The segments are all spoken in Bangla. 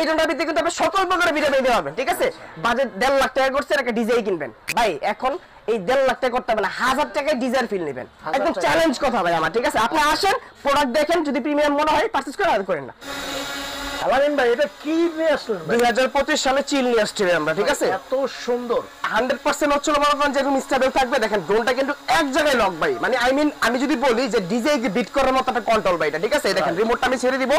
এই ড্রোনটার ভিতরে কিন্তু আপনি সকল প্রকারের ভিডিও পেয়ে যাবেন, ঠিক আছে? বাজেট 1.5 লাখ টাকা করছেন, একটা ডিজাই কিনবেন ভাই, এখন এই 1.5 লাখ টাকা করতে হবে না, 1000 টাকায় ডিজাইন ফিল নেবেন, একদম চ্যালেঞ্জ কথা ভাই আমার, ঠিক আছে? আপনি আসেন, প্রোডাক্ট দেখেন, যদি প্রিমিয়াম মনে হয় পারচেজ করে আর করেন না। আলামিন ভাই এটা কি নিয়ে আসলেন? 2025 সালে চিল নিয়ে আসছি আমরা, ঠিক আছে? এত সুন্দর 100% হচ্ছিল মনে করেন যেরকম স্টেবল থাকবে। দেখেন ড্রোনটা কিন্তু এক জায়গায় লক ভাই, মানে আই মিন আমি যদি বলি যে ডিজে বিট করার মতো একটা কন্ট্রোল ভাই এটা, ঠিক আছে? দেখেন রিমোটটা আমি ছেড়ে দিব,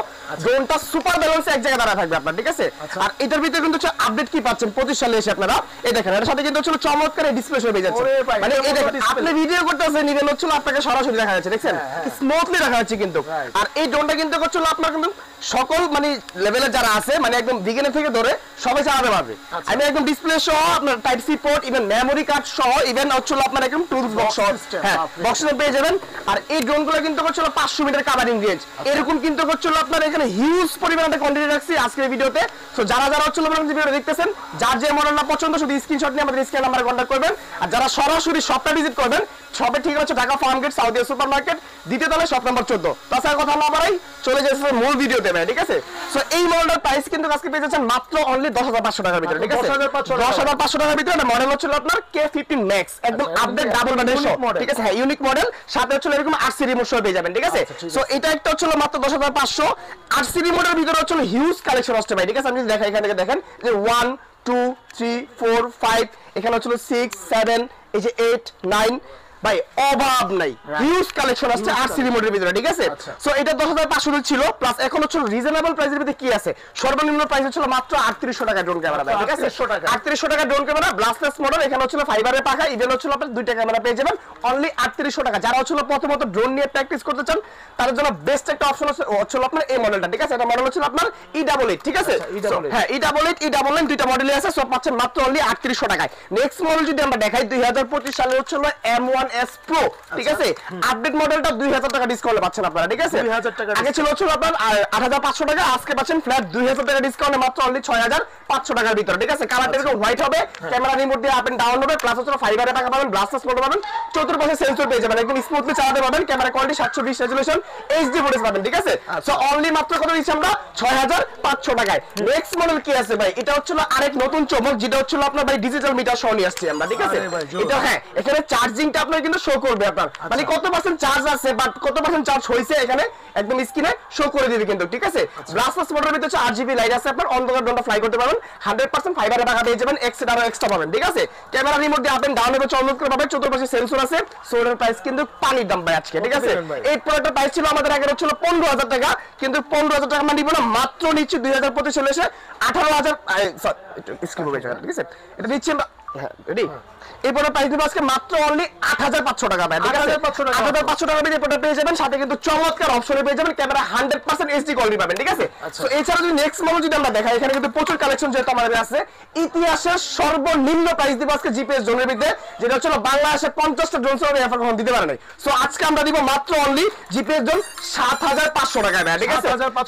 ড্রোনটা সুপার ব্যালেন্সে এক জায়গায় দাঁড়া থাকবে আপনার, ঠিক আছে? আর এটার ভিতরে কিন্তু আপডেট কি পাচ্ছেন 25 সালে এসে আপনারা, এই দেখেন এর সাথে কিন্তু হচ্ছে চমৎকার ডিসপ্লে শো পেয়ে যাচ্ছে, মানে এই দেখেন আপনি ভিডিও করতেছেন ইভেন হচ্ছে আপনাকে সরাসরি দেখা যাচ্ছে, দেখছেন স্মুথলি দেখা যাচ্ছে কিন্তু। আর এই ড্রোনটা কিন্তু হচ্ছে আপনার কিন্তু সকল মানে লেভেলে যারা আছে, মানে একদম বিগিনার থেকে ধরে সবাই চালাতে পারবে। আমি একদম ডিসপ্লে সহ আপনার type C port, even memory card সহ, ইভেন হচ্ছে আপনার একদম টুলস বক্স সহ, হ্যাঁ বক্সে পেয়ে যাবেন। আর এই ড্রোনগুলো কিন্তু হচ্ছে 500 মিটার কাভারিং রেঞ্জ, এরকম কিন্তু হচ্ছে আপনার এখানে হিউজ পরিমাণে কোয়ান্টিটি রাখছি আজকের ভিডিওতে। সো যারা যারা হচ্ছে ভিডিও দেখতেছেন, যার যে মডেলটা পছন্দ শুধু স্ক্রিনশট নিয়ে আমাদের স্ক্রিন নাম্বারে কন্টাক্ট করবেন। আর যারা সরাসরি শপটা ভিজিট করবেন, শপে ঠিক আছে Dhaka farm gate south super market, দ্বিতীয় তলায় শপ নাম্বার 14। তাছাড়া কথা না বাড়াই চলে যাচ্ছে মূল ভিডিওতে ভাই, ঠিক আছে? সো এই মডেলটার প্রাইস কিন্তু আজকে পেয়ে যাচ্ছেন মাত্র অনলি 10,500 টাকার ভিতরে, ঠিক আছে? 10,500 টাকার ভিতরে একটা মডেল হচ্ছে আপনার K15 Max, একদম আপডেট ডাবল ব্যাটারি সহ, ঠিক আছে? হ্যাঁ ইউনিক মডেল, সাথে হচ্ছে এরকম RC রিমোট সহ পেয়ে যাবেন, ঠিক আছে? সো এটা একটা হচ্ছে মাত্র 10,500। RC রিমোটের ভিতরে হচ্ছে হিউজ কালেকশন আসছে ভাই, ঠিক আছে? আপনি দেখেন এখানে দেখেন যে 1 2 3 4 5, এখানে হচ্ছে 6 7, এই যে 8 9 ভাই, অভাব নাই, হিউজ কালেকশন আছে আরসি রিমোটের ভিতরে, ঠিক আছে? সো এটা 10,500 ছিল, প্লাস এখন হচ্ছে রিজনেবল প্রাইসের ভিতরে কি আছে, সর্বনিম্ন প্রাইস হচ্ছে মাত্র 3800 টাকা ড্রোন ক্যামেরা, ঠিক আছে? 3800 টাকা ড্রোন ক্যামেরা ব্লাস্টলেস মডেল, এখানে হচ্ছে ফাইবারের পাখা, ইভেন হচ্ছে আপনার দুইটা ক্যামেরা পেয়ে যাবেন অনলি 3800 টাকা। যারা হচ্ছে প্রথমত ড্রোন নিয়ে প্র্যাকটিস করতে চান তাদের জন্য বেস্ট একটা অপশন হচ্ছে আপনার এই মডেলটা, ঠিক আছে? এটা মডেল হচ্ছে আপনার E88, ঠিক আছে? হ্যাঁ E88 E99 দুইটা মডেলই আছে, সব পাচ্ছেন মাত্র অনলি 3800 টাকায়। নেক্সট মডেল যদি আমরা দেখাই 2025 সালে হচ্ছে M1S Pro, ঠিক আছে? আপডেট মডেলটা 2000 টাকা ডিসকাউন্টে পাচ্ছেন আপনারা, ঠিক আছে? 2000 টাকা আগে ছিল হচ্ছে আপনার 8500 টাকা, আজকে পাচ্ছেন ফ্ল্যাট 2000 টাকা ডিসকাউন্টে মাত্র অনলি 6500 টাকার ভিতরে, ঠিক আছে? কালারটা এরকম হোয়াইট হবে, ক্যামেরা রিমোট দিয়ে আপ এন্ড ডাউন হবে, প্লাস হচ্ছে ফাইবারে টাকা পাবেন, ব্লাস্টার্স মোড পাবেন, চতুর্পাশে সেন্সর পেয়ে যাবেন, একদম স্মুথলি চালাতে পারবেন, camera quality 720 resolution HD footage পাবেন, ঠিক আছে? সো অনলি মাত্র কত দিচ্ছি আমরা 6500 টাকায়। নেক্সট মডেল কি আছে ভাই, এটা হচ্ছে আরেক নতুন চমক, যেটা হচ্ছে আপনার ভাই ডিজিটাল মিটার সহ নিয়ে আসছি আমরা, ঠিক আছে? এটা হ্যাঁ এখানে চার্জিংটা আপনার কিন্তু শো করবে আপনার, মানে কত পার্সেন্ট চার্জ আছে বা কত পার্সেন্ট চার্জ হইছে এখানে একদম স্ক্রিনে শো করে দিবে কিন্তু, ঠিক আছে? ব্লাস্টার্স মোটরের ভিতরে হচ্ছে RGB লাইট আছে, আপনার অন্ধকার ড্রোনটা ফ্লাই করতে পারবেন, 100% ফাইবারে টাকা পেয়ে যাবেন, এক্সট্রা আরো এক্সট্রা পাবেন, ঠিক আছে? ক্যামেরা রিমোট দিয়ে আপ এন্ড ডাউন হবে, চমৎকার করে পাবেন, চতুর্পাশে সেন্সর আছে। সো এর প্রাইস কিন্তু পানির দাম ভাই আজকে, ঠিক আছে? এই প্রোডাক্টের প্রাইস ছিল আমাদের আগে হচ্ছিল 15000 টাকা, কিন্তু 15000 টাকা মানে দিব না, মাত্র নিচ্ছি 2025 সালে এসে 18000, স্কিপ হবে, ঠিক আছে? এটা দিচ্ছি আমরা, হ্যাঁ রেডি? এরপরে প্রাইস দিব আজকে মাত্র অনলি 8500 টাকা ভাই, ঠিক আছে? 8500 টাকা দিয়ে প্রোডাক্ট পেয়ে যাবেন, সাথে কিন্তু চমৎকার অপশনে পেয়ে যাবেন, ক্যামেরা 100% এইচডি কোয়ালিটি পাবেন, ঠিক আছে? সো এছাড়া যদি নেক্সট মডেল যদি আমরা দেখাই, এখানে কিন্তু প্রচুর কালেকশন যেহেতু আমাদের আছে, ইতিহাসের সর্বনিম্ন প্রাইস দিব আজকে জিপিএস ড্রোনের ভিতরে, যেটা হচ্ছে বাংলাদেশে 50টা ড্রোন সহ এফআর কখন দিতে পারে নাই। সো আজকে আমরা দিব মাত্র অনলি জিপিএস ড্রোন 7500 টাকা ভাই, ঠিক আছে?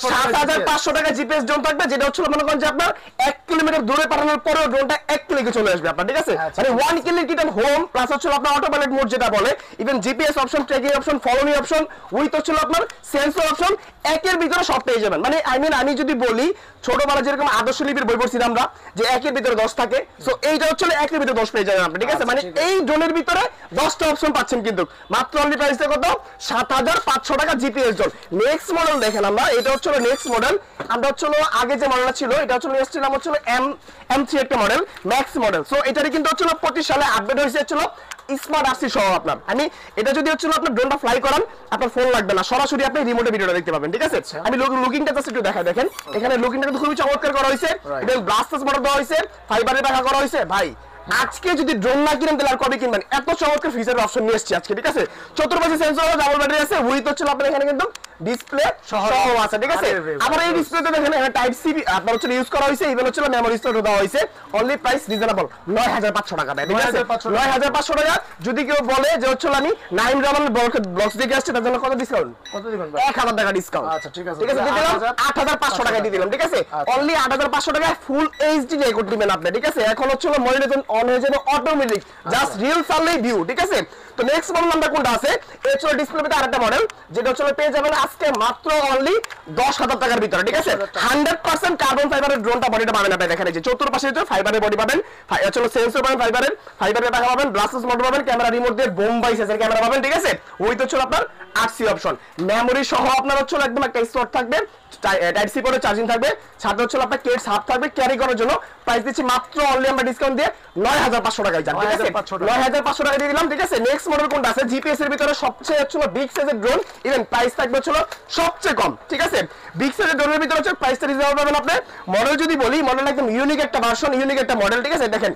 7500 টাকা জিপিএস ড্রোন থাকবে, যেটা হচ্ছে মনে করেন যে আপনার 1 কিলোমিটার দূরে পাঠানোর পরেও ড্রোনটা 1 ক্লিকে চলে আসবে আপনার, ঠিক আছে? মানে 1 ক্লিক রিটার্ন হোম, প্লাস হচ্ছে আপনার অটো পাইলট মোড যেটা বলে, even GPS option, tracking option, follow me option, with হচ্ছে আপনার সেন্সর অপশন, একের ভিতরে সব পেয়ে যাবেন। মানে আই মিন আমি যদি বলি ছোটবেলা যেরকম আদর্শ লিপির বই পড়ছিলাম আমরা, যে একের ভিতরে 10 থাকে, সো এইটা হচ্ছে একের ভিতরে 10 পেয়ে যাবেন আপনি, ঠিক আছে? মানে এই ড্রোনের ভিতরে 10টা অপশন পাচ্ছেন, কিন্তু মাত্র অনলি প্রাইসটা কত 7500 টাকা জিপিএস ড্রোন। নেক্সট মডেল দেখেন আমরা, এটা হচ্ছে নেক্সট মডেল, আমরা হচ্ছে আগে যে মডেলটা ছিল এটা হচ্ছে এসেছিলাম হচ্ছে M3 একটা মডেল, ম্যাক্স মডেল। সো এটারই কিন্তু হচ্ছে 25 সালে আপডেট হয়েছে হচ্ছে স্মার্ট RC সহ আপনার। আমি এটা যদি হচ্ছে আপনার ড্রোনটা ফ্লাই করান, আপনার ফোন লাগবে না, সরাসরি আপনি রিমোটে ভিডিওটা দেখতে পাবেন, ঠিক আছে? আমি লুকিংটা জাস্ট একটু দেখাই, দেখেন এখানে লুকিংটা কিন্তু খুবই চমৎকার করা হয়েছে, এটা ব্লাস্টার্স মডেল দেওয়া হয়েছে, ফাইবারে টাকা করা হয়েছে ভাই। আজকে যদি ড্রোন না কিনেন তাহলে আর কবে কিনবেন? এত চমৎকার ফিচারের অপশন নিয়ে এসেছি আজকে, ঠিক আছে? চতুর্পাশে সেন্সর আছে, ডাবল ব্যাটারি আছে, উইথ হচ্ছে আপনার এখানে কিন্তু ডিসপ্লে সহ আছে, ঠিক আছে? আবার এই ডিসপ্লেতে দেখেন এখানে টাইপ সি আপনার হচ্ছে ইউজ করা হয়েছে, ইভেন হচ্ছে মেমোরি স্টোর দেওয়া হয়েছে। অনলি প্রাইস রিজনেবল 9500 টাকা ভাই, ঠিক আছে? 9500 টাকা। যদি কেউ বলে যে হচ্ছে আমি নাইম রামান ব্লগস দেখে আসছে, তার জন্য কত ডিসকাউন্ট? কত দিবেন ভাই? 1000 টাকা ডিসকাউন্ট। আচ্ছা ঠিক আছে, ঠিক আছে, দিয়ে দিলাম 8500 টাকা দিয়ে দিলাম, ঠিক আছে? অনলি 8500 টাকা ফুল এইচডি রেকর্ড দিবেন আপনি, ঠিক আছে? এখন হচ্ছে মনিটর অন হয়ে যাবে অটোমেটিক, জাস্ট রিল চাললেই ভিউ, ঠিক আছে? তো নেক্সট মডেল নাম্বার কোনটা আছে এই হচ্ছে ডিসপ্লেতে আরেকটা মডেল যেটা হচ্ছে পেয়ে যাবেন আজকে মাত্র অনলি 10,000 টাকার ভিতরে, ঠিক আছে 100% কার্বন ফাইবারের ড্রোনটা বডিটা পাবেন আপনি দেখেন এই যে চতুর্পাশে হচ্ছে ফাইবারের বডি পাবেন, হচ্ছে সেন্সর পাবেন ফাইবারের টাকা পাবেন, ব্লাস্টার্স মোটর পাবেন, ক্যামেরা রিমোট দিয়ে বোম্বাই সাইজের ক্যামেরা পাবেন, ঠিক আছে ওই তো হচ্ছে আপনার 8C অপশন, মেমোরি সহ আপনার হচ্ছে একদম একটা স্লট থাকবে, টাইপ সি পোর্টে চার্জিং থাকবে, সাথে হচ্ছে আপনার কেটস হাব থাকবে ক্যারি করার জন্য। প্রাইস দিচ্ছি মাত্র অনলি আমরা ডিসকাউন্ট দিয়ে 9,500 টাকায় যান, ঠিক আছে 9,500 টাকা দিয়ে দিলাম, ঠিক আছে। নেক্সট মডেল কোনটা আছে জিপিএস এর ভিতরে সবচেয়ে হচ্ছে বিগ সাইজের ড্রোন, ইভেন প্রাইস থাকবে হচ্ছে সবচেয়ে কম, ঠিক আছে বিগ সাইজের ড্রোনের ভিতরে হচ্ছে প্রাইসটা রিজনেবল পাবেন আপনি। মডেল যদি বলি মডেল একদম ইউনিক একটা ভার্সন, ইউনিক একটা মডেল, ঠিক আছে দেখেন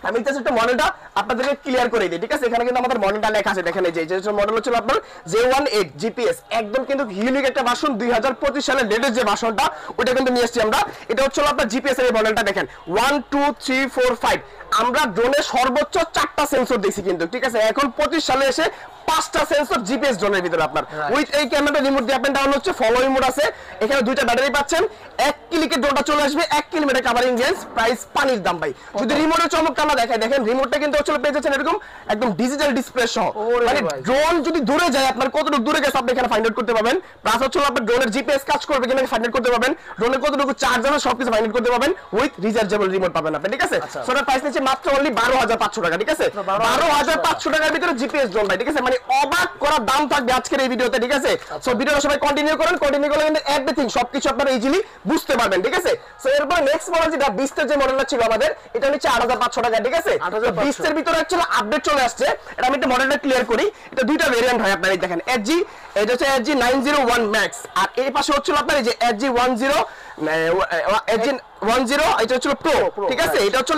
আমি জাস্ট একটা মডেলটা আপনাদেরকে ক্লিয়ার করে দিই, ঠিক আছে এখানে কিন্তু আমাদের মডেলটা লেখা আছে দেখেন এই যে মডেল হচ্ছে আপনার J18 জিপিএস, একদম কিন্তু ইউনিক একটা ভার্সন 2025 সালের লেটেস্ট যে ভার্সনটা ওটা কিন্তু নিয়ে এসেছি আমরা। এটা হচ্ছে আপনার জিপিএস এর মডেলটা দেখেন 1 2 3 4 5 আমরা ড্রোনে সর্বোচ্চ 4টা সেন্সর দিয়েছি কিন্তু, ঠিক আছে এখন 25 সালে এসে 5টা সেন্সর জিপিএস ড্রোনের ভিতরে আপনার উইথ এই ক্যামেরা রিমোট দিয়ে আপ এন্ড ডাউন হচ্ছে, ফলোইং মোড আছে, এখানে দুইটা ব্যাটারি পাচ্ছেন, 1 ক্লিকে ড্রোনটা চলে আসবে 1 কিলোমিটার কভারিং রেঞ্জ, প্রাইস পানির দাম ভাই। যদি রিমোটের চমকটা না দেখায় দেখেন রিমোটটা কিন্তু হচ্ছে পেয়ে যাচ্ছেন এরকম একদম ডিজিটাল ডিসপ্লে সহ, মানে ড্রোন যদি দূরে যায় আপনার কতটুকু দূরে গেছে আপনি এখানে ফাইন্ড আউট করতে পারবেন, প্লাস হচ্ছে আপনার ড্রোনের জিপিএস কাজ করবে কিনা ফাইন্ড আউট করতে পারবেন, ড্রোনের কতটুকু চার্জ আছে সবকিছু ফাইন্ড আউট করতে পারবেন উইথ রিচার্জেবল রিমোট পাবেন আপনি, ঠিক আছে সোটার প্রাইস নিচ্ছে মাত্র অনলি 12,500 টাকা, ঠিক আছে 12,500 টাকার ভিতরে জিপিএস ড্রোন ভাই, ঠিক আছে মানে অবাক করা দাম থাকবে আজকের এই ভিডিওতে, ঠিক আছে সো ভিডিওটা সবাই কন্টিনিউ করেন, কন্টিনিউ করলে কিন্তু এভরিথিং সবকিছু আপনারা ইজিলি বুঝতে পারবেন, ঠিক আছে। সো এরপর নেক্সট মডেল যেটা 20 এর যে মডেলটা ছিল আমাদের এটা হচ্ছে 8,500 টাকা, ঠিক আছে 20 এর ভিতরে অ্যাকচুয়ালি আপডেট চলে আসছে, এটা আমি একটা মডেলটা ক্লিয়ার করি, এটা দুইটা ভেরিয়েন্ট হয় আপনারা দেখেন HG, এটা হচ্ছে HG 901 Max, আর এই পাশে হচ্ছে আপনার এই যে HG 10 এটা হচ্ছে প্রো, ঠিক আছে এটা হচ্ছে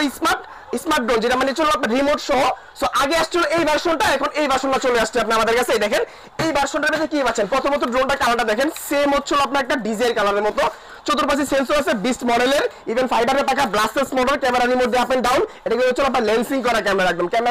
স্মার্ট ড্রোন যেটা মানে চলো আপনার রিমোট সহ। সো আগে আসছিল এই ভার্সনটা, এখন এই ভার্সনটা চলে আসছে আপনি আমাদের কাছে, দেখেন এই ভার্সনটার মধ্যে কি পাচ্ছেন প্রথমত ড্রোনটা কালারটা দেখেন সেম হচ্ছে আপনার একটা ডিজাইন কালারের মতো, চতুর্পাশে সেন্সর আছে 20 মডেলের, ইভেন ফাইবারের পাকা ব্লাস্টার্স মোটর, ক্যামেরা রিমোট দিয়ে আপ এন্ড ডাউন, এটা কিন্তু হচ্ছে আপনার লেন্সিং করা ক্যামেরা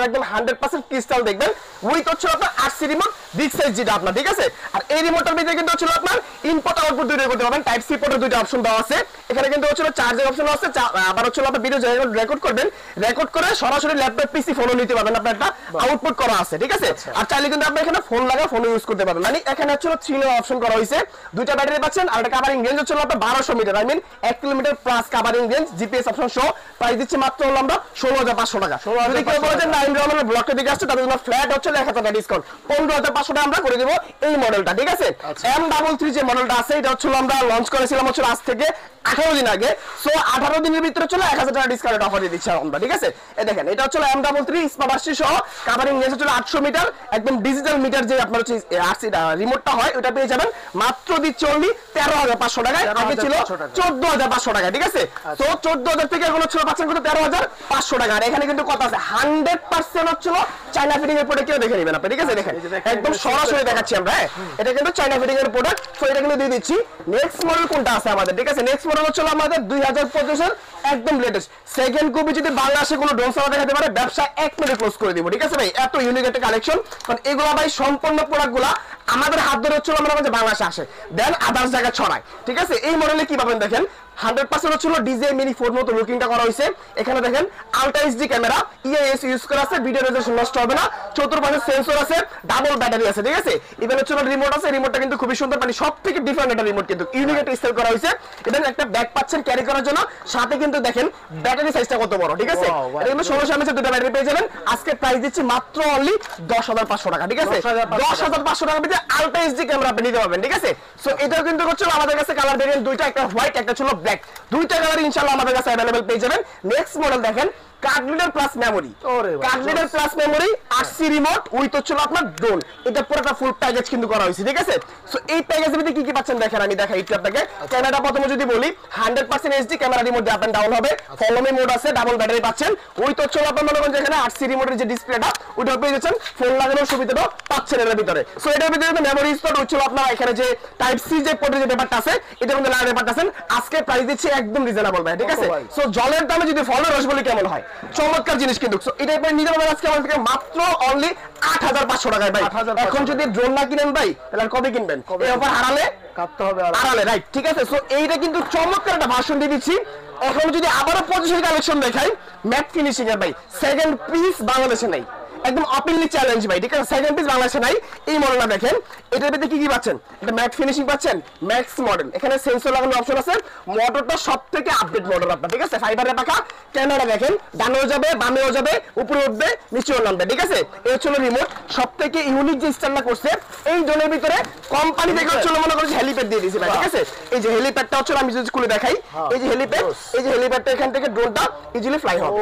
একদম 100% ক্রিস্টাল দেখবেন উইথ হচ্ছে আপনার 8C রিমোট বিগ সাইজ যেটা আপনার, ঠিক আছে। আর এই রিমোটটার ভিতরে কিন্তু হচ্ছে আপনার ইনপুট আউটপুট দুইটা করতে পারবেন, টাইপ সি পোর্টের দুইটা অপশন দেওয়া আছে, এখানে কিন্তু হচ্ছে চার্জের অপশন আছে, আবার হচ্ছে আপনার ভিডিও রেকর্ড করবেন, রেকর্ড করে সরাসরি ল্যাপটপ পিসি ফোনও নিতে পারবেন, আপনার একটা আউটপুট করা আছে, ঠিক আছে আর চাইলে কিন্তু আপনি এখানে ফোন লাগা ফোন ইউজ করতে পারবেন, মানে এখানে হচ্ছে 3 অপশন করা হয়েছে, দুইটা ব্যাটারি পাচ্ছেন আর একটা কভারিং রেঞ্জ হচ্ছে আপনার 1200 metre, I mean 1 kilometre plus covering range, GPS option সহ, প্রাইস দিচ্ছে মাত্র আমরা 16,500 টাকা। যদি কেউ বলে যে না ইমরান আমাদের ব্লকের দিকে আসছে তাদের জন্য ফ্ল্যাট হচ্ছে 1,000 টাকা ডিসকাউন্ট, 15,500 টাকা আমরা করে দেব এই মডেলটা, ঠিক আছে M33 যে মডেলটা আছে এটা হচ্ছে আমরা লঞ্চ করেছিলাম হচ্ছে আজ থেকে 18 দিন আগে, সো 18 দিনের ভিতরে চলে 1,000 টাকা ডিসকাউন্ট অফার দিয়ে দিচ্ছি আমরা, ঠিক আছে এই দেখেন এটা হচ্ছে M33 স্মার্ট আরসি সহ, কভারিং রেঞ্জ হচ্ছে 800 মিটার, একদম ডিজিটাল মিটার যে আপনার হচ্ছে আরসি রিমোটটা হয় ওটা পেয়ে যাবেন মাত্র দিচ্ছে অনলি 13,500 টাকায়, আগে ছিল 14,500 টাকা, ঠিক আছে তো 14,000 থেকে এখন হচ্ছে পাচ্ছেন কত 13,500 টাকা, আর এখানে কিন্তু কথা আছে 100% হচ্ছে চায়না ফিটিং এর প্রোডাক্ট কেউ দেখে নেবেন আপনি, ঠিক আছে দেখেন একদম সরাসরি দেখাচ্ছি আমরা, এটা কিন্তু চায়না ফিটিং এর প্রোডাক্ট, সো এটা কিন্তু দিয়ে দিচ্ছি। নেক্সট মডেল কোনটা আছে আমাদের, ঠিক আছে নেক্সট মডেল হচ্ছে আমাদের 2025 এর একদম লেটেস্ট সেকেন্ড কপি, যদি বাংলাদেশে কোনো ড্রোন সার্ভার দেখাতে পারে ব্যবসা 1 মিনিটে ক্লোজ করে দিব, ঠিক আছে ভাই এত ইউনিক একটা কালেকশন, কারণ এগুলা ভাই সম্পূর্ণ প্রোডাক্টগুলা আমাদের হাত ধরে হচ্ছে আমরা বাংলাদেশে আসে দেন আদার্স জায়গা ছড়ায়, ঠিক আছে এই মডেলে কি পাবেন দেখেন 100% হচ্ছিল ডিজে মিনি 4 মতো লুকিংটা করা হয়েছে, এখানে দেখেন আলট্রা এইচডি ক্যামেরা ইএস ইউজ করা আছে, ভিডিও রেজোলিউশন নষ্ট হবে না, চতুর্পাশে সেন্সর আছে, ডাবল ব্যাটারি আছে, ঠিক আছে ইভেন হচ্ছে রিমোট আছে, রিমোটটা কিন্তু খুবই সুন্দর, মানে সবথেকে ডিফারেন্ট একটা রিমোট কিন্তু ইউনিক একটা স্টাইল করা হয়েছে, এবং একটা ব্যাগ পাচ্ছেন ক্যারি করার জন্য, সাথে কিন্তু দেখেন ব্যাটারি সাইজটা কত বড়, ঠিক আছে এটা কিন্তু 1600 mAh দুটো ব্যাটারি পেয়ে যাবেন, আজকে প্রাইস দিচ্ছি মাত্র অনলি 10,500 টাকা, ঠিক আছে 10,500 টাকার ভিতরে আলট্রা এইচডি ক্যামেরা আপনি নিতে পারবেন, ঠিক আছে সো এটাও কিন্তু হচ্ছে আমাদের কাছে কালার ভেরিয়েন্ট দুইটা, একটা হোয়াইট একটা ছিল ব্ল্যাক, দুইটা কালার ইনশাআল্লাহ আমাদের কাছে अवेलेबल পেয়ে যাবেন। নেক্সট মডেল দেখেন card reader plus memory, card reader plus memory 8C remote with হচ্ছে আপনার ড্রোন, এটা পুরোটা ফুল প্যাকেজ কিন্তু করা হয়েছে, ঠিক আছে সো এই প্যাকেজের মধ্যে কি কি পাচ্ছেন দেখেন আমি দেখাই একটু আপনাকে। ক্যামেরা প্রথমে যদি বলি 100% এইচডি ক্যামেরা রিমোট দিয়ে আপ এন্ড ডাউন হবে, ফলো মি মোড আছে, ডাবল ব্যাটারি পাচ্ছেন উইথ হচ্ছে আপনার মনে করেন যেখানে 8C রিমোটের যে ডিসপ্লেটা ওটা পেয়ে যাচ্ছেন, ফোন লাগানোর সুবিধাটা পাচ্ছেন এর ভিতরে, সো এটার ভিতরে মেমোরি স্লট হচ্ছে আপনার এখানে যে টাইপ সি যে পোর্টের যে ব্যাপারটা আছে এটা মধ্যে লাগানোর ব্যাপারটা আছেন, আজকে প্রাইস দিচ্ছি একদম রিজনেবল ভাই, ঠিক আছে সো জলের দামে যদি ফলো রস বলি কেমন হয় চমৎকার জিনিস কিন্তু, সো এটা আপনি নিতে পারবেন আজকে আমাদের থেকে মাত্র অনলি 8,500 টাকায় ভাই, এখন যদি ড্রোন না কিনেন ভাই তাহলে কবে কিনবেন, এই অফার হারালে কাটতে হবে হারালে, রাইট ঠিক আছে সো এইটা কিন্তু চমৎকার একটা ভাষণ দিয়ে দিচ্ছি। এখন যদি আবারও 25 কালেকশন দেখাই ম্যাট ফিনিশিং এর ভাই, সেকেন্ড পিস বাংলাদেশে নাই, একদম ওপেনলি চ্যালেঞ্জ ভাই, ঠিক আছে? সেকেন্ড পিস বাংলাদেশে নাই। এই মডেলটা দেখেন, এটার ভিতরে কি কি পাচ্ছেন? এটা ম্যাট ফিনিশিং পাচ্ছেন, ম্যাক্স মডেল, এখানে সেন্সর লাগানোর অপশন আছে, মোটরটা সবথেকে আপডেট মডেল আপনার, ঠিক আছে? ফাইবারের পাখা, ক্যামেরা দেখেন, ডানেও যাবে, বামেও যাবে, উপরে উঠবে, নিচেও নামবে, ঠিক আছে? এই হচ্ছে রিমোট। সবথেকে ইউনিক যে স্টাইলটা করছে, এই জোনের ভিতরে কোম্পানি থেকে হচ্ছে মনে করছে হেলিপ্যাড দিয়ে দিয়েছে ভাই, ঠিক আছে? এই যে হেলিপ্যাডটা হচ্ছে আমি যদি খুলে দেখাই, এই যে হেলিপ্যাড, এই যে হেলিপ্যাডটা এখান থেকে ড্রোনটা ইজিলি ফ্লাই হবে।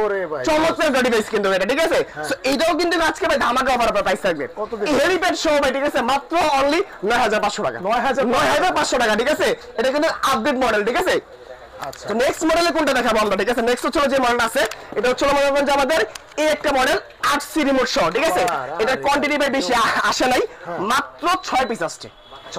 চমৎকার ডিভাইস কিন্তু এটা, ঠিক আছে? সো এইটাও কিন্তু আজকে ভাই ধামাকা অফার প্রাইস থাকবে। এই হেলিপ্যাড সহ ভাই, ঠিক আছে? মাত্র অনলি 9500 টাকা, 9500 টাকা, ঠিক আছে? এটা কিন্তু আপডেট মডেল, ঠিক আছে? তো নেক্সট মডেলে কোনটা দেখাবো আমরা, ঠিক আছে? নেক্সট হচ্ছে যে মডেল আছে, এটা হচ্ছে মনে করেন যে আমাদের এই একটা মডেল 8C রিমোট সহ, ঠিক আছে? এটা কোয়ান্টিটি ভাই বেশি আসে নাই, মাত্র 6 পিস আসছে,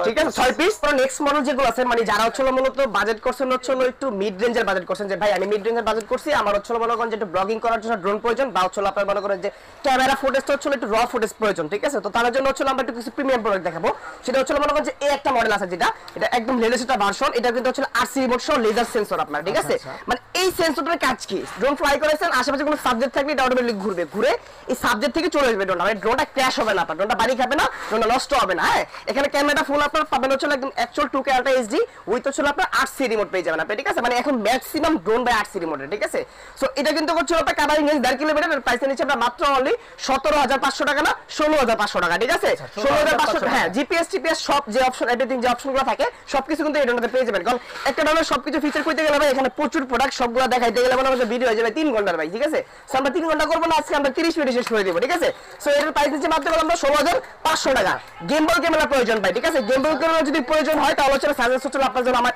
ঠিক আছে? 6 পিস। তো নেক্সট মডেল যেগুলো আছে, মানে যারা হচ্ছে মূলত বাজেট করছেন হচ্ছে একটু মিড রেঞ্জের বাজেট করছেন, যে ভাই আমি মিড রেঞ্জের বাজেট করছি, আমার হচ্ছে মনে করেন যে একটু ব্লগিং করার জন্য ড্রোন প্রয়োজন, বা হচ্ছে আপনার মনে করেন যে ক্যামেরা ফুটেজটা হচ্ছে একটু র ফুটেজ প্রয়োজন, ঠিক আছে? তো তার জন্য হচ্ছে আমরা একটু কিছু প্রিমিয়াম প্রোডাক্ট দেখাবো। সেটা হচ্ছে মনে করেন যে এই একটা মডেল আছে, যেটা এটা একদম লেটেস্ট একটা ভার্সন, এটা কিন্তু হচ্ছে 8C রিমোট সহ লেজার সেন্সর আপনার, ঠিক আছে? মানে এই সেন্সরটার কাজ কি? ড্রোন ফ্লাই করেছেন, আশেপাশে কোনো সাবজেক্ট থাকলে এটা অটোমেটিক ঘুরবে, ঘুরে এই সাবজেক্ট থেকে চলে আসবে ড্রোনটা, মানে ড্রোনটা ক্র্যাশ হবে না, আপনার ড্রোনটা বাড়ি খাবে না, ড্রোনটা নষ্ট হবে না। হ্যাঁ, এখানে ক্যামেরা ফুল আপনার পাবেন হচ্ছে একদম actual 2K ultra HD with হচ্ছে আপনার 8C রিমোট পেয়ে যাবেন আপনি, ঠিক আছে? মানে এখন maximum drone by 8C remote, ঠিক আছে? সো এটা কিন্তু হচ্ছে আপনার কাভারিং রেঞ্জ 1.5 কিলোমিটার, প্রাইস নিচ্ছে আপনার মাত্র অনলি 17500 টাকা না 16500 টাকা, ঠিক আছে? 16500। হ্যাঁ, জিপিএস টিপিএস সব যে অপশন, এভরিথিং যে অপশনগুলো থাকে সবকিছু কিন্তু এই ড্রোনটাতে পেয়ে যাবেন। কারণ একটা ড্রোনের সবকিছু ফিচার করতে গেলে ভাই এখানে প্রচুর প্রোডাক্ট, সবগুলো দেখাইতে গেলে মানে আমাদের ভিডিও হয়ে যাবে 3 ঘন্টার ভাই, ঠিক আছে? সো আমরা 3 ঘন্টা করবো না, আজকে আমরা 30 মিনিটে শেষ করে দেবো, ঠিক আছে? সো এটার প্রাইস নিচ্ছে মাত্র আমরা 16500 টাকা। গেমবল ক্যামেরা প্রয়োজন ভাই, ঠিক আছে? গেমবল ক্যামেরা যদি প্রয়োজন হয় তাহলে হচ্ছে সাজেস্ট হচ্ছে আপনার জন্য আমার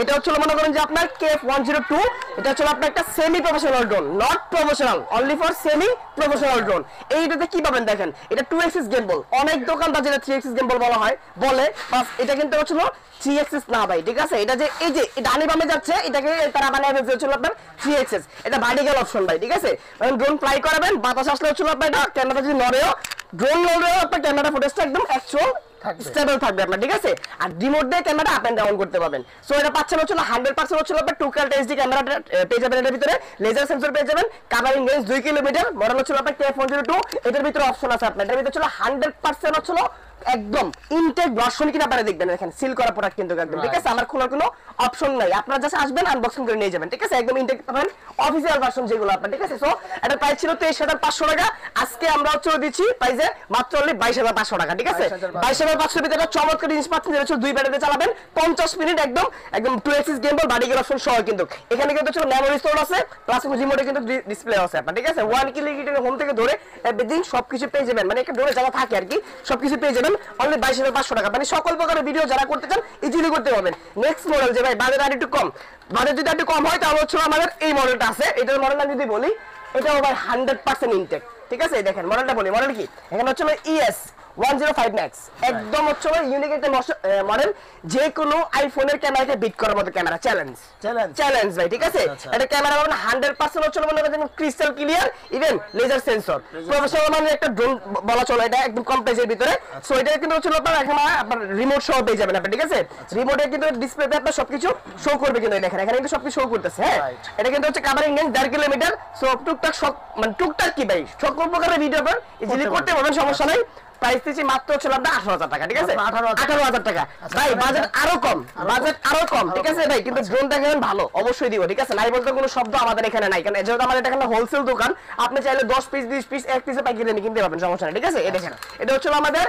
এটা হচ্ছে মনে করেন যে আপনার KF102, এটা হচ্ছে আপনার একটা semi professional drone, not professional, only for semi professional drone. এইটাতে কি পাবেন দেখেন, এটা 2 অ্যাক্সিস গেমবল, অনেক দোকানদার যেটা 3 অ্যাক্সিস গেমবল বলা হয় বলে, বাস এটা কিন্তু হচ্ছিল 3 অ্যাক্সিস না ভাই, ঠিক আছে? এটা যে এই যে ডানি বামে যাচ্ছে, এটাকে তারা বানিয়ে ফেলছে হচ্ছে আপনার 3 অ্যাক্সিস, এটা ভার্টিক্যাল অপশন ভাই, ঠিক আছে? মানে ড্রোন ফ্লাই করাবেন, বাতাস আসলে হচ্ছে আপনার এটা ক্যামেরা যদি নড়েও, ড্রোন নড়েও আপনার ক্যামেরা ফুটেজটা একদম অ্যাকচুয়াল স্টেবল থাকবে আপনার, ঠিক আছে? আর রিমোট দিয়ে ক্যামেরা আপ এন্ড ডাউন করতে পারবেন। সো এটা পাচ্ছেন হচ্ছে 100% হচ্ছে আপনার 2K আল্ট্রা এইচডি ক্যামেরা পেয়ে যাবেন, এর ভিতরে লেজার সেন্সর পেয়ে যাবেন, কাভারিং রেঞ্জ 2 কিলোমিটার, মডেল হচ্ছে আপনার KF102, এটার ভিতরে অপশন আছে আপনার, এটার ভিতরে হচ্ছে 100% হচ্ছে একদম ইনটেক ভার্সন কিনা আপনারা দেখবেন, দেখেন সিল করা প্রোডাক্ট কিন্তু একদম, ঠিক আছে? আমার খোলার কোনো অপশন নাই, আপনারা জাস্ট আসবেন আনবক্সিং করে নিয়ে যাবেন, ঠিক আছে? একদম ইনটেক পাবেন, অফিসিয়াল ভার্সন যেগুলো আপনার, ঠিক আছে? সো এটা প্রাইস ছিল 23500 টাকা, আজকে আমরা হচ্ছে দিচ্ছি প্রাইসে মাত্র অনলি 22500 টাকা, ঠিক আছে? 22500 ভিতরে একটা চমৎকার জিনিস পাচ্ছেন, যেটা হচ্ছে 2 ব্যাটারিতে চালাবেন 50 মিনিট, একদম একদম 2 অ্যাক্সিস গেমবল ভার্টিক্যাল অপশন সহ কিন্তু এখানে কিন্তু হচ্ছে মেমোরি স্টোর আছে, প্লাস রিমোটে কিন্তু ডিসপ্লে আছে আপনার, ঠিক আছে? 1 কিলোমিটার হোম থেকে ধরে এভরিথিং সবকিছু পেয়ে যাবেন, মানে একটা ডোরে জায়গা থাকে আর কি, সবকিছু পেয়ে যাবেন অনলি 22500 টাকা, মানে সকল প্রকারের ভিডিও যারা করতে চান ইজিলি করতে পারবেন। নেক্সট মডেল যে ভাই বাজেট আর একটু কম, বাজেট যদি একটু কম হয় তাহলে হচ্ছে আমাদের এই মডেলটা আছে, এটার মডেলটা যদি বলি, এটাও ভাই 100% ইনটেক, ঠিক আছে? দেখেন মডেলটা বলি, মডেল কি এখানে হচ্ছে ES105 Max, একদম হচ্ছে ইউনিক একটা মডেল, যে কোনো আইফোনের ক্যামেরাকে বিট করার মতো ক্যামেরা, চ্যালেঞ্জ ভাই, ঠিক আছে? এটা ক্যামেরা পাবেন 100% হচ্ছে মনে করেন crystal clear, even laser sensor, professional মানে একটা ড্রোন বলা চলে, এটা একদম কম প্রাইসের ভিতরে। সো এটা কিন্তু হচ্ছে আপনার রিমোট সহ পেয়ে যাবেন আপনি, ঠিক আছে? রিমোটে কিন্তু ডিসপ্লেতে আপনার সবকিছু শো করবে, কিন্তু দেখেন এখানে কিন্তু সবকিছু শো করতেছে। হ্যাঁ, এটা কিন্তু হচ্ছে কাভারিং রেঞ্জ 1.5 কিলোমিটার। সো টুকটাক সব মানে টুকটাক কি ভাই সকল প্রকারের ভিডিও আপনার ইজিলি করতে পারবেন, সমস্যা নাই। প্রাইস দিচ্ছি মাত্র হচ্ছে আপনার 18000 টাকা, ঠিক আছে? 18000 টাকা ভাই, বাজেট আরো কম, ঠিক আছে ভাই? কিন্তু ড্রোনটা কেমন ভালো অবশ্যই দিব, ঠিক আছে? নাই বলতে কোনো শব্দ আমাদের এখানে নাই, কারণ যেহেতু আমাদের এখানে হোলসেল দোকান, আপনি চাইলে 10 পিস 20 পিস এক পিসে পাইকারি নিয়ে কিনতে পারবেন, সমস্যা নেই, ঠিক আছে? এই দেখেন, এটা হচ্ছে আমাদের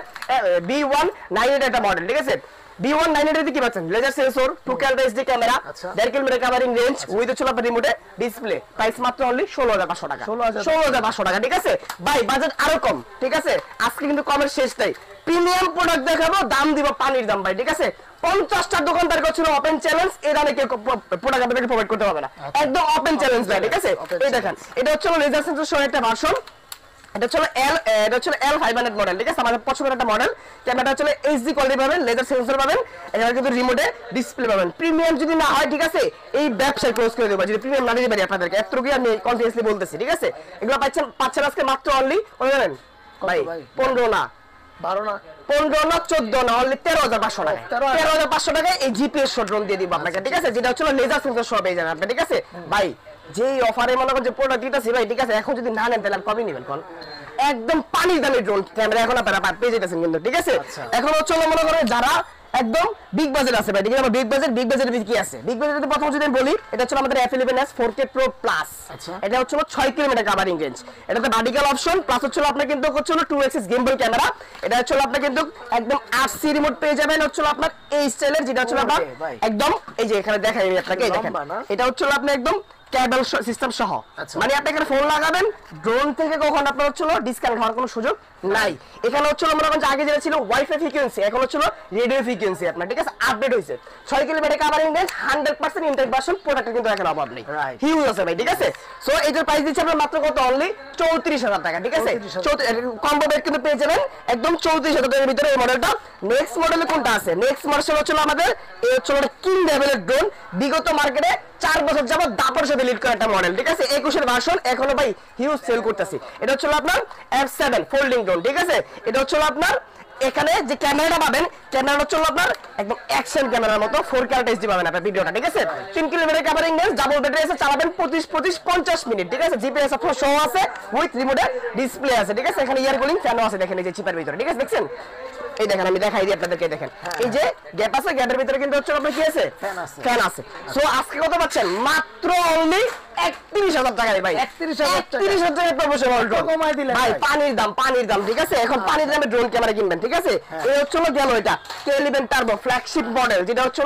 B198 একটা মডেল, ঠিক আছে? B198 কি পাচ্ছেন, laser sensor, 2K ultra HD camera, 1.5 kilometre covering range with হচ্ছে আপনার রিমোটে ডিসপ্লে, প্রাইস মাত্র অনলি 16500 টাকা, 16500 টাকা, ঠিক আছে ভাই? বাজেট আরো কম, ঠিক আছে? আজকে কিন্তু কমের শেষ নাই, প্রিমিয়াম প্রোডাক্ট দেখাবো, দাম দিব পানির দাম ভাই, ঠিক আছে? 50টা দোকানদার করছিল ওপেন চ্যালেঞ্জ, এর আগে কেউ প্রোডাক্ট আপনাদেরকে প্রোভাইড করতে পারবে না, একদম ওপেন চ্যালেঞ্জ ভাই, ঠিক আছে? এই দেখেন, এটা হচ্ছে লেজার সেন্সর সহ একটা ভার্সন, এটা হচ্ছে L500 মডেল, ঠিক আছে? আমাদের পছন্দের একটা মডেল, ক্যামেরাটা হচ্ছে এইচডি কোয়ালিটি পাবেন, লেজার সেন্সর পাবেন, এখানে কিন্তু রিমোটে ডিসপ্লে পাবেন। প্রিমিয়াম যদি না হয়, ঠিক আছে, এই ব্যবসায় ক্লোজ করে দেবো, যদি প্রিমিয়াম না দিতে পারি আপনাদেরকে, এতটুকু আমি কনফিডেন্সলি বলতেছি, ঠিক আছে? এগুলো পাচ্ছেন আজকে মাত্র অনলি কত জানেন ভাই? 15 না 12 না 15 না 14 না, অনলি 13500 টাকা, 13500 টাকায় এই জিপিএস ড্রোন দিয়ে দিব আপনাকে, ঠিক আছে? যেটা হচ্ছে লেজার সেন্সর সহ পেয়ে যাবেন আপনি, ঠিক আছে ভাই? যেই অফারে মনে করেন যে প্রোডাক্ট দিতেছি ভাই, ঠিক আছে, এখন যদি না নেন তাহলে আর কবে নেবেন কোন? একদম পানির দামি ড্রোন ক্যামেরা এখন আপনারা পেয়ে যেতেছেন কিন্তু, ঠিক আছে। এখন হচ্ছে মনে করেন যারা একদম বিগ বাজেট আছে ভাই, ঠিক আছে, বিগ বাজেটের কি আছে? বিগ বাজেটের প্রথম যদি আমি বলি, এটা হচ্ছে আমাদের F11s 4K Pro Plus। এটা হচ্ছে 6 কিলোমিটার কভারিং রেঞ্জ। এটাতে ভার্টিক্যাল অপশন প্লাস হচ্ছে আপনার কিন্তু হচ্ছে 2 এক্সিস গিম্বল ক্যামেরা। এটা হচ্ছে আপনার কিন্তু একদম 8C রিমোট পেয়ে যাবেন হচ্ছে আপনার এই স্টাইলের, যেটা হচ্ছে আপনার একদম এই যে এখানে দেখাই আমি আপনাকে, এই দেখেন এটা হচ্ছে আপনি একদম কেবল সিস্টেম সহ, মানে আপনি এখানে ফোন লাগাবেন, ড্রোন থেকে কখন আপনার হচ্ছে ডিসকানেক্ট হওয়ার কোনো সুযোগ নাই। এখানে হচ্ছে মনে করেন যে আগে যেটা ছিল ওয়াইফাই ফ্রিকোয়েন্সি, এখন হচ্ছে রেডিও ফ্রিকোয়েন্সি আপনার, ঠিক আছে, আপডেট হয়েছে। 6 kilometre covering range, 100% intact version, প্রোডাক্টের কিন্তু এখন অভাব নেই, হিউজ আছে ভাই, ঠিক আছে। সো এটার প্রাইস দিচ্ছে আপনার মাত্র কত? অনলি 34,000 টাকা, ঠিক আছে। কম্বো বেড কিন্তু পেয়ে যাবেন একদম 34,000 টাকার ভিতরে এই মডেলটা। নেক্সট মডেলে কোনটা আছে? নেক্সট মডেল হচ্ছে আমাদের এই হচ্ছে কিং লেভেলের ড্রোন, বিগত মার্কেটে 4 বছর যাবত দাপটের সাথে লিড করা একটা মডেল, ঠিক আছে। 21 ভার্সন এখনো ভাই হিউজ সেল করতেছি। এটা হচ্ছে আপনার F7 ফোল্ডিং ড্রোন, ঠিক আছে। এটা হচ্ছে আপনার এখানে যে ক্যামেরাটা পাবেন, ক্যামেরাটা হচ্ছে আপনার একদম অ্যাকশন ক্যামেরার মতো 4K HD পাবেন আপনার ভিডিওটা, ঠিক আছে। 3 kilometre covering range, double battery আছে, চালাবেন 25-50 মিনিট, ঠিক আছে। জিপিএস আপনার শো আছে, উইথ রিমোটের ডিসপ্লে আছে, ঠিক আছে। এখানে ইয়ার কুলিং ফ্যানও আছে, দেখেন এই যে চিপের ভিতরে, ঠিক আছে, দেখছেন? এই দেখেন আমি দেখাই দিই আপনাদেরকে, দেখেন এই যে গ্যাপ আছে, গ্যাপের ভিতরে কিন্তু হচ্ছে আপনার কি আছে? ফ্যান আছে। সো আজকে কত পাচ্ছেন? মাত্র অনলি 31,000 টাকা ভাই, 31,000 টাকা প্রমোশনাল ড্রোন কমাই দিলেন ভাই। পানির দাম, ঠিক আছে। এখন পানির দামে ড্রোন ক্যামেরা কিনবেন, ঠিক আছে। এই হচ্ছে গেল এটা K11 টার্বো ফ্ল্যাগশিপ মডেল, যেটা হচ্ছে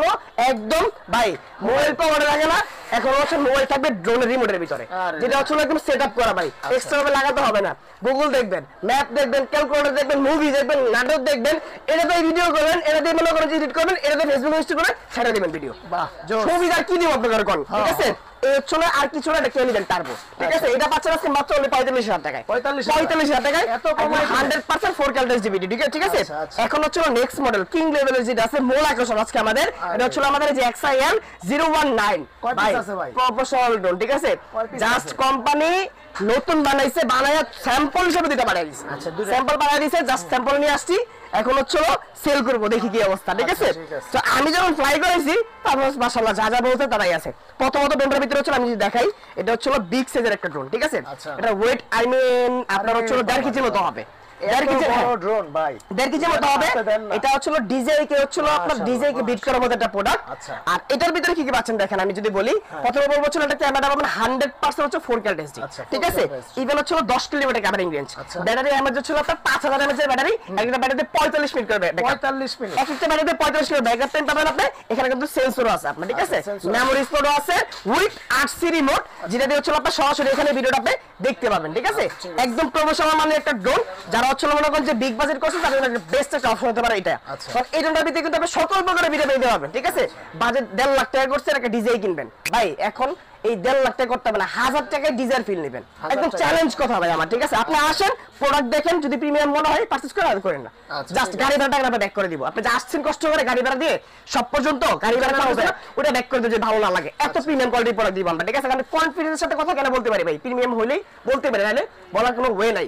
একদম ভাই মোবাইল পাওয়ার লাগে না, এখন হচ্ছে মোবাইল থাকবে ড্রোনের রিমোটের ভিতরে, যেটা হচ্ছে একদম সেটআপ করা ভাই, এক্সট্রা ভাবে লাগাতে হবে না। গুগল দেখবেন, ম্যাপ দেখবেন, ক্যালকুলেটর দেখবেন, মুভি দেখবেন, নাটক দেখবেন, এটা দিয়ে ভিডিও করবেন, এটা দিয়ে মনে করেন এডিট করবেন, এটা দিয়ে ফেসবুক ইনস্টা করে ছেড়ে দিবেন ভিডিও। বাহ, সুবিধা কি দিব আপনাদের কোন, ঠিক আছে। আর কিছু না, এটা K11 টার্বো, ঠিক আছে। এটা পাচ্ছেন আজকে মাত্র 45,000 টাকায়, 45,000 টাকায় এত কম, 100% 4K HDVD, ঠিক আছে। এখন হচ্ছে নেক্সট মডেল কিং লেভেলের যেটা আছে, মূল আকর্ষণ আজকে আমাদের, এটা হচ্ছে আমাদের যে XIL 019 ভাই প্রফেশনাল ড্রোন, ঠিক আছে। জাস্ট কোম্পানি নতুন বানাইছে, বানায়া স্যাম্পল হিসেবে দুটো বানাই দিয়েছে, স্যাম্পল বানাই দিয়েছে, জাস্ট স্যাম্পল নিয়ে আসছি, এখন হচ্ছে সেল করবো, দেখি কি অবস্থা, ঠিক আছে। তো আমি যখন ফ্লাই করেছি তারপর মাশাআল্লাহ যা যা বলতে তারাই আছে। প্রথমত ড্রোনটার ভিতরে হচ্ছে আমি যদি দেখাই, এটা হচ্ছে বিগ সাইজের একটা ড্রোন, ঠিক আছে। এটা ওয়েট আপনার হচ্ছে 1.5 কেজি মতো হবে, 1.5 কেজি ড্রোন ভাই, 1.5 কেজি মতো হবে। এটা হচ্ছে ডিজে কে হচ্ছে আপনার ডিজে কে বিট করার মতো একটা প্রোডাক্ট। আর এটার ভিতরে কি কি পাচ্ছেন দেখেন, আমি যদি বলি, প্রথমে বলবো হচ্ছে এটা ক্যামেরা পাবেন 100% হচ্ছে 4K HDR, ঠিক আছে। ইভেন হচ্ছে 10 kilometre covering range, battery mAh হচ্ছে আপনার 5000 mAh এর ব্যাটারি, একটা ব্যাটারিতে 45 মিনিট করবে, 45 মিনিট, একটা ব্যাটারিতে 45 মিনিট ব্যাকআপ টাইম পাবেন আপনি। এখানে কিন্তু সেন্সরও আছে আপনার, ঠিক আছে, মেমোরি স্টোরও আছে, উইথ 8C রিমোট, যেটা দিয়ে হচ্ছে আপনার সরাসরি এখানে ভিডিওটা আপনি দেখতে পাবেন, ঠিক আছে। একদম প্রফেশনাল মানে একটা ড্রোন, যারা হচ্ছে মনে করেন যে বিগ বাজেট করছেন তাদের জন্য বেস্ট একটা অপশন হতে পারে এটা। কারণ এই ড্রোনটার ভিতরে কিন্তু আপনি সকল প্রকারের ভিডিও পেতে পারবেন, ঠিক আছে। বাজেট 1.5 লাখ টাকা করছেন, একটা ডিজাই কিনবেন ভাই, এখন এই 1.5 লাখ টাকা করতে হবে না, 1000 টাকায় ডিজাইন ফিল নেবেন, একদম চ্যালেঞ্জ কথা ভাই আমার, ঠিক আছে। আপনি আসেন, প্রোডাক্ট দেখেন, যদি প্রিমিয়াম মনে হয় পারচেজ করে আর করেন না, জাস্ট গাড়ি ভাড়া টাকা ব্যাক করে দিব। আপনি যে আসছেন কষ্ট করে গাড়ি ভাড়া দিয়ে সব পর্যন্ত গাড়ি ভাড়া পাওয়া যায়, ওটা ব্যাক করে দিও যদি ভালো না লাগে। এত প্রিমিয়াম কোয়ালিটির প্রোডাক্ট দিব আমরা, ঠিক আছে। আমি কনফিডেন্সের সাথে কথা কেন বলতে পারি ভাই, প্রিমিয়াম হইলেই বলতে পারি, নাহলে বলার কোনো ওয়ে নাই।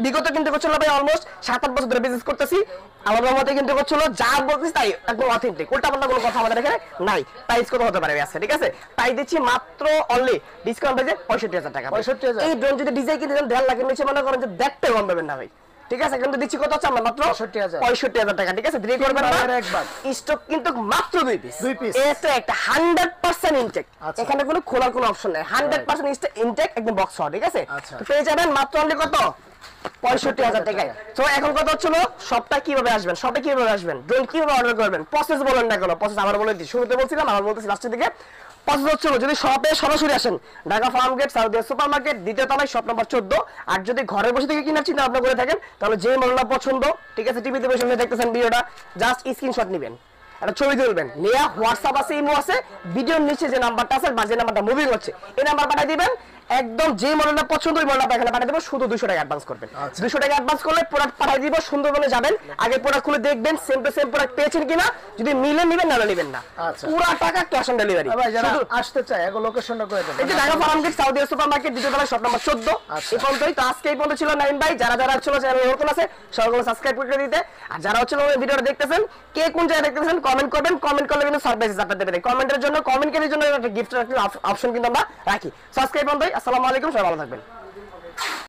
বিগত কিন্তু হচ্ছিল ভাই অলমোস্ট 7-8 বছর ধরে বিজনেস করতেছি, আমার মতে কিন্তু হচ্ছিল যা বলতেছি তাই একদম অথেন্টিক, উল্টা পাল্টা কোনো কথা আমাদের এখানে নাই। প্রাইস কত হতে পারে আজকে, ঠিক আছে। প্রাইস দিচ্ছি মাত্র অনলি ডিসকাউন্ট প্রাইসে 65,000 টাকা। 65,000 এই ড্রোন যদি ডিজাইন কিনতে দেন 1.5 লাখের নিচে মনে করেন যে দেখতে কম পাবেন না ভাই, ঠিক আছে। কিন্তু দিচ্ছি কত হচ্ছে আমরা মাত্র 65,000 টাকা, ঠিক আছে। দেরি করবেন না, একবার স্টক কিন্তু মাত্র 2 পিস, এটা একটা 100% ইনটেক, এখানে কোনো খোলার কোনো অপশন নাই, 100% ইনটেক একদম বক্স সহ, ঠিক আছে। তো পেয়ে যাবেন মাত্র অনলি কত 65,000 টাকায়। তো এখন কথা হচ্ছিল শপটা কিভাবে আসবেন, ড্রোন কিভাবে অর্ডার করবেন, প্রসেস বলেন না, কোনো প্রসেস আমার বলে দিই, শুরুতে বলছিলাম আবার বলতেছি লাস্টের দিকে। প্রসেস হচ্ছিল যদি শপে সরাসরি আসেন, Dhaka farm gate Saudia super market 2য় তলায় শপ নাম্বার 14। আর যদি ঘরে বসে থেকে কেনার চিন্তা ভাবনা করে থাকেন, তাহলে যে মডেলটা পছন্দ, ঠিক আছে, টিভিতে বসে দেখতেছেন ভিডিওটা, জাস্ট স্ক্রিনশট নেবেন, একটা ছবি তুলবেন, নিয়ে হোয়াটসঅ্যাপ আছে, ইমো আছে, ভিডিওর নিচে যে নাম্বারটা আছে বা যে নাম্বারটা মুভিং হচ্ছে এই নাম্বার পাঠিয়ে দিবেন। একদম যে মডেলটা পছন্দ ওই মডেলটা এখানে পাঠিয়ে দেবো, শুধু 200 টাকা অ্যাডভান্স করবেন। 200 টাকা অ্যাডভান্স করলে প্রোডাক্ট পাঠিয়ে দিব, সুন্দরবনে যাবেন, আগে প্রোডাক্ট খুলে দেখবেন সেম টু সেম প্রোডাক্ট পেয়েছেন কিনা, যদি মিলে নেবেন না নেবেন না, আচ্ছা। পুরো টাকা ক্যাশ অন ডেলিভারি। ভাই যারা আসতে চায় এগো লোকেশনটা করে দেন। এই যে Dhaka farm gate south super market, দ্বিতীয় তলায় শপ নাম্বার 14। এই পর্যন্তই। তো আজকে এই পর্যন্ত ছিল নাইম ভাই। যারা যারা ছিল চ্যানেল নতুন আছে সবাইকে সাবস্ক্রাইব করে দিতে, আর যারা হচ্ছে ভিডিওটা দেখতেছেন কে কোন জায়গায় দেখতেছেন কমেন্ট করবেন, কমেন্ট করলে কিন্তু সারপ্রাইজ আপনাদের দেবে। কমেন্টের জন্য কমেন্টের জন্য একটা গিফট অপশন কিন্তু আমরা রাখি। সাবস্ক্রাইব বন্ধই। আসসালামু আলাইকুম, সবাই ভালো থাকবেন।